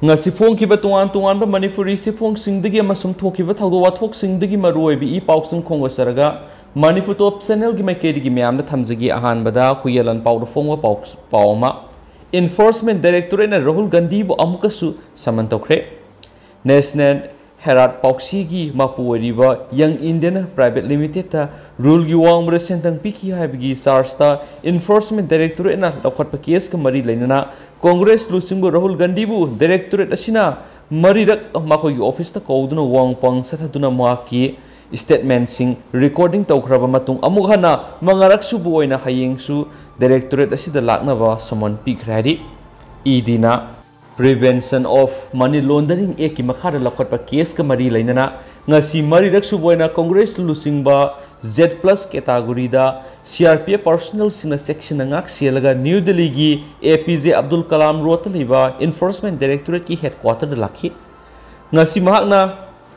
ngasi phongkiba tungan manipuri sifong singdagi amasung thokiba thawdo wathok singdagi maruoibi I pausung khongosaraga manipur top channel gi maikedi gi myamna thamjagi ahanbada huyelan pawdo phongwa pawma enforcement directorate na Rahul Gandhi bu amukasu saman tawkhre national Herald Pauxi gi mapuoriba Young Indian Private Limited ta rule gi wangmre sentang piki haibigi sarsta enforcement directorate na lokhatpa case ka mari leinana Congress Lusimbu Rahul Gandhi bu directorate asina marirak makoi office ta kauduna wangpang sathaduna maki statement sing recording tawkhraba matung amughana mangarak su bu oina hayeng su directorate asida laknaba samon pikrari idina Prevention of Money Laundering Eki Makhara Lakotpa case ka mari leinana ngasi marirak su boina Congress lusingba Z+ category da CRPF personal sina section ngak sialaga New Delhi gi APJ Abdul Kalam Road liba Enforcement Directorate ki headquarter da lakhi ngasi mahakna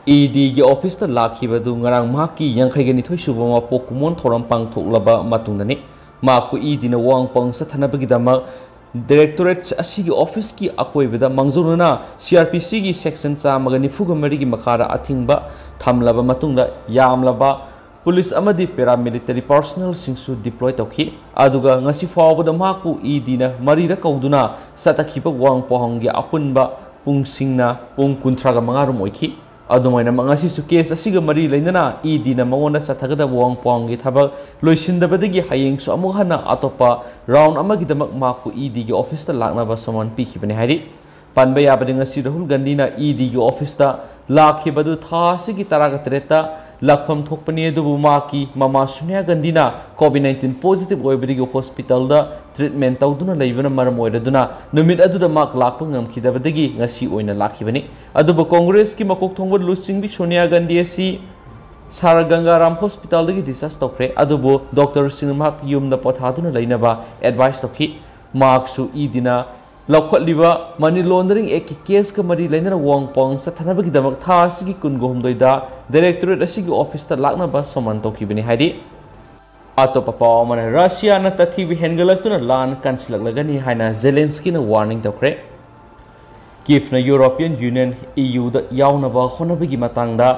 ED gi office ta lakhi badu ngarang mahaki yangkhai gani thoi subama pokumon thoram pang thoklaba matungdani maku ED na wangpang sa thanabagi dama Directorate asigi office ki akoi beda mangjuruna CRPC gi section cha magani fugamari gi makhara athingba thamlaba matungda yamlaba police amadi paramilitary personnel singsu deploy tawki aduga ngasi fawbada maku idina marira kauduna satakhiba wang pohanggi apunba pungsingna pung kuntraga mangarum oiki adumaina mangasi su case asiga mari leinana idina mangona sathagada wang pohanggi thabak loisindabadagi hayeng su amuhana atopa round amagi damak maku ED gi office ta laknaba saman pikhibani hari panba yabadi ngasi Rahul Gandhi na ED gi office ta lakhibadu tha sigi taraga treta lakpham thokpani dubu maki mama Sonia Gandhi na COVID-19 positive oibadi gi hospital da treatment tawduna leibana maram oiraduna numit aduda mak lakpa ngamkhidabadagi ngasi oina lakhibani aduba Congress ki makok thongba lusingbi Sonia Gandhi asi Saragangaram Hospital dagi discharge tawkhre adubu Dr. Sinmak yumna pothaduna leinaba advice tawki marksu idina lakhotliba money laundering ek case ka mari leinana wangpong sa thanabagi damak tha sigi kungohumdoida directorate asigi office ta laknaba saman tawkibani haidi atopa pawmana Russia na tathibi hengalaktuna lan kansilaklagani haina Zelensky na warning tawkhre Kiev na European Union EU da yaunaba honabagi matangda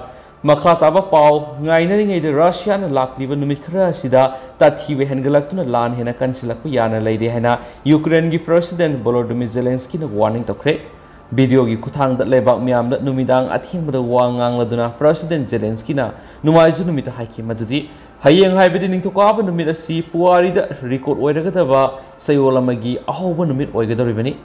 Makhataba pau ngainari de Russia na lakliba numit khara sida tathiwe hengalaktuna lan hena kansilakpu yana leide hena Ukraine gi President Volodymyr Zelensky na warning tawkhre video gi kuthang da lebak miam da numidang athingba wangang laduna President Zelensky na numaiju numita haiki madudi hayeng haibedi ningthokaba numit asi puari da record oiragadaba sayolamagi ahoba numit oigadoribani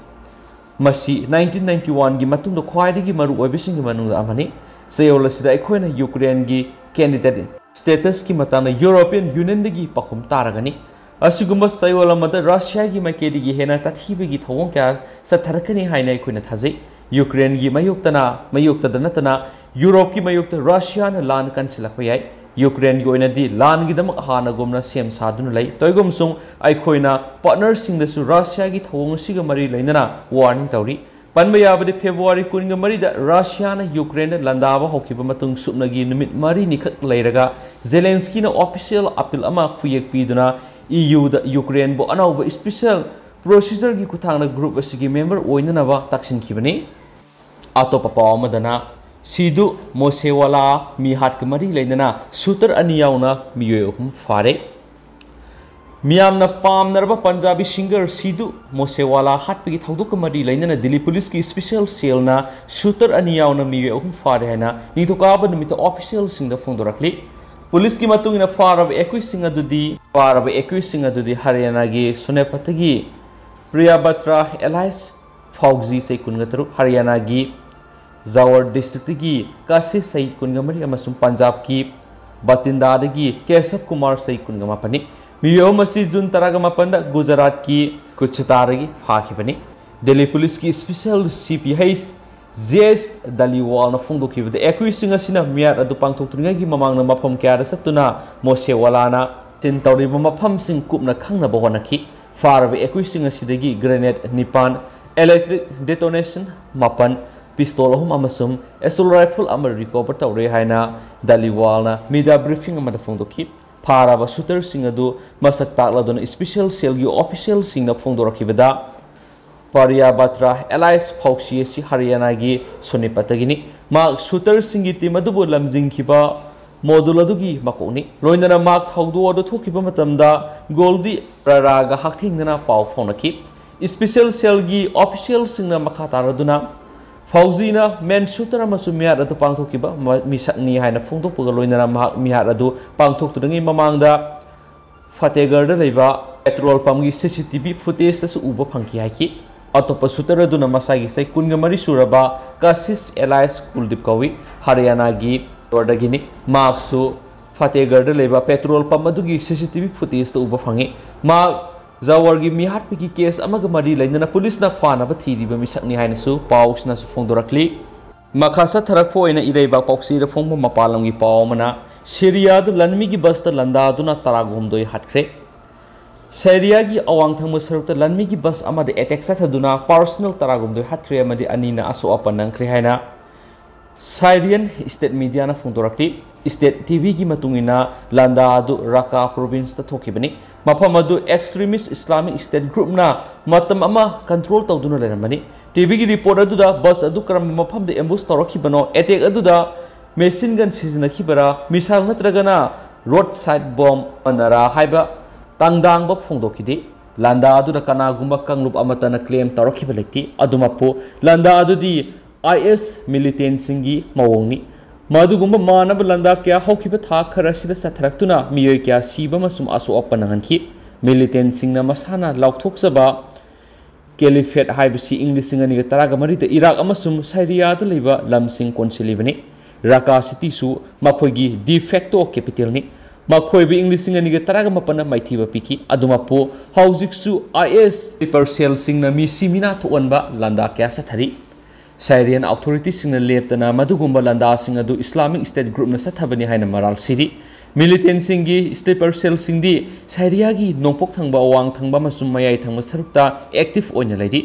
masi 1991 gi matungda khwaidagi maru oibising gi manungda amani Sayola sida ekhona Ukraine gi candidate status ki matana European Union dagi pakhum taragani asigumba sayola mada Russia gi maikedi gi hena tathibe gi thawong kya satharakani haina ekhona thajai Ukraine gi mayukta danatana Europe ki mayukta Russia na lan kansilakpa yai Ukraine gi oina di lan gi damak hana gomna sem saduna lai toigom sung aikhoina partner sing da su Russia gi thawong siga mari leinana warning tawri Panba yabadi February kuninga marida Russia na Ukraine landaba hokiba matung subnagi numit mari nikhak leiraga Zelensky na official appeal ama khuyek piduna EU da Ukraine bo anauba special procedure gi kuthangna group asigi member oinanaba taksinkhibani atopa pawamadana Sidhu Mosewala mihat kamari leinana shooter ani yauna miyoyum phare Miyamna Pamnabaraba Punjabi singer Sidhu Mosewala hatpigi thawduk kamari leinana Delhi police ki special cell na shooter ani yauna miyoyum phare hena nithokaba numita official singda phongdorakli police ki matungina farab 21 singa dudi Haryana gi Sonepatagi Priyabatra Elias Fauzi sei kungatru Haryana gi Zawar district gi Kasi sei kungamari amasum Punjab ki Batinda dagi Kesab Kumar sei kungamapani Miyo masi June taragama panda Gujarat ki Kuchtaragi phakibani Delhi police ki special CPH JS Daliwal na phongdokibada ekwising asina miyat adu pangthokturingai mamang na mafam kya satuna Mosewala na tintawriba mafam sing kupna khangna bahonaki farbe ekwising asidagi grenade nipan electric detonation mapan pistol ahum amasum assault rifle amar recover tawre haina Daliwal na media briefing amada phongdoki Paraba shooter sing adu masak takladuna special cell gi official sing na phongdorakibada Paryabatra Allies Fauxi si Haryanagi Sonipatagini Mark Shooter Singi Timadubu Lamjing Kiba Moduladugi Makoni Loinana Mark Haudu the Tukiba Matamda Goldie Praraga Haktingana Pau Fonaki Special Selgi Official Singna Makataraduna Fauzina men shooter Masumia at the Pangtokiba Misakni Hina Funto Pugaloina Miharadu Pangtok to the Mamanga Fategar the Leva Petrol Pamgi CCTV footage the Uba Punky Haki Autopa Suteraduna Masagi say Kungamari Suraba Kasis Elias Kuldipkawi Haryanagi Ordagini Marksu Fategar the Leva Petrol Pamadugi CCTV footage the Uba Fangi Mark Zawargi mihat piki case amagamari leinana police na fana ba thiriba misakni hainasu paus na su phongdorakli makasa tharakpho ina ireiba pauksi ra phongma mapalamgi pawmana Syria da lanmi gi bus ta landa duna taragumdoi hatkre Syria gi awang thangmo sarukta lanmi gi bus ama de attack sa thaduna personal taragumdoi hatkre amadi anina aso apanang kre haina Syrian state media na phongdorakli state TV gi matungina landa du Raqqa province ta thokibani Mapamadu extremist Islamic State group na matam ama control tawduna leramani TV gi report aduda bus adu karam mafam de ambush tawrakibano attack aduda machine gun sizinakibara misal natragana roadside bomb anara haiba tangdang ba phongdokidi landa adu kana gumba kanglup amatana claim tawrakiba lekti adumapu landa adudi IS militant singi mawongni Madugumba Manaba Landa Kya Hokiba Karasida Sataraktuna Mio Kya Siba Masum Aso Opanahanki Militant Singna Masana Lauktoksaba Caliphate Hibasi English Singani Taragamari the Iraq Amasum Syria the Liba Lamsing Consilivani Raqqa City Su Makogi de facto capital ni Makoibi English Singani Taragamapana Maitiba Piki Adumapo Hausik Su IS Partial Singna Mi Simina to Onba Landa Kya Satari Syrian authorities sing leptana madugumba landa sing adu Islamic State group na sathabani haina maral siri militant singi sleeper cell singdi Syria gi nongpok thangba awang thangba masum mayai thangba sarukta active oina laidi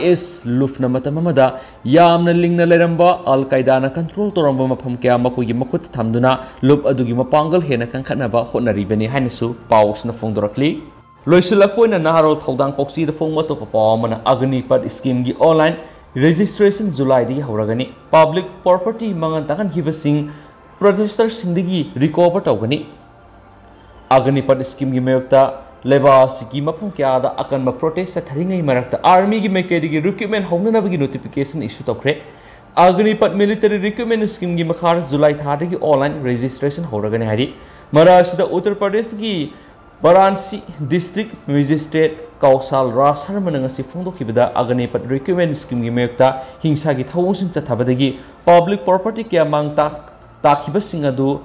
IS lufna matamamada yamna lingna leramba Al Qaeda na control toramba mafam kya makogi makut thamduna lup adugi mapangal hena kankhanaba honaribani hainasu paus na phongdorakli loisulakpoina naharo thodang poksi da phongma to pawmana agnipat scheme gi online Registration July di hauragani public property mangan takan giving protesters sindigi recover tawgani agnipat scheme gi mayokta leba sigi mapung kya da akan ma protest tharingai marakta army gi mekedi gi recruitment hongna gi notification issue tokre agnipat military recruitment scheme gi makhar July thadi gi online registration hauragani hari marasida Uttar Pradesh gi Varanasi district magistrate Kausal Rasar Manangasi Fondo Kibida Agnipat recruitment scheme gi mekta hingsa gi thawong sing chathabadagi public property kya mangta takiba singadu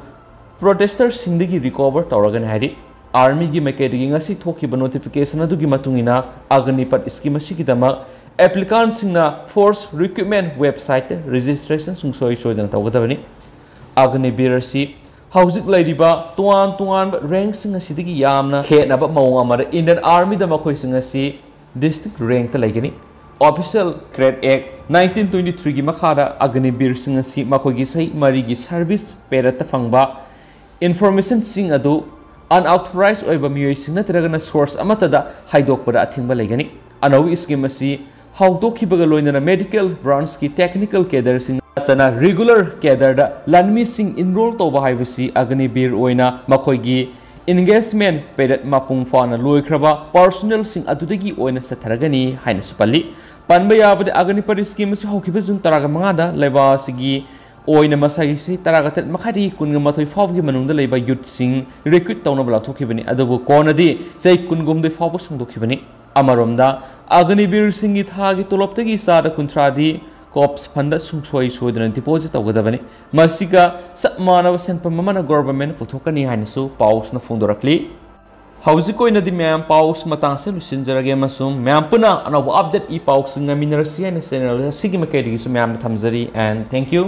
protesters singdagi recover tawragan hari army gi mekedi ngasi thokiba notification adu gi matungina Agnipat scheme asigidama applicant singna force recruitment website registration sungsoi soidana tawgadabani Agnibirasi Hauzik Ladiba, Tuan rank singasidi Yamna, Kenaba Mawamara, Indian Army the Makoi singasi, district rank the Lagani. Official Grade Act 1923 Makada, Aganibir singasi, Makogi Sai, Marigi Service, Perata Fangba, Information Sing Adu, unauthorized over Mui Sinatragana source Amatada, Haidokpada Timba Lagani, Anawi Skimasi, how do Kibagaloina medical branch ki technical cadre sing Tana regular cadre da lanmi sing enroll to bahayvasi Aganibir oina makoigi engagement pedet mapung fana loikraba personnel sing adudagi oina satharagani haina supali panba yabade Aganipari scheme si hokibazun taraga mangada leba sigi oina masagi si taraga tet makhari kunga mathoi fawgi manungda leba youth sing recruit tawna bala thokibani adubu konadi sei kungum de fawbo sung dokibani amaromda Aganibir singi thagi toloptagi sada kuntradi Cops funda sungsoi soidana deposit awgadabani masiga samana senpa mamana government puthokani hainasu paus na phongdorakli hauzikoina di ma'am paus matang se lusinjarage masum ma'am puna anawa update e paus ngaminarasi na channel sigi makedi su ma'am thamjari and thank you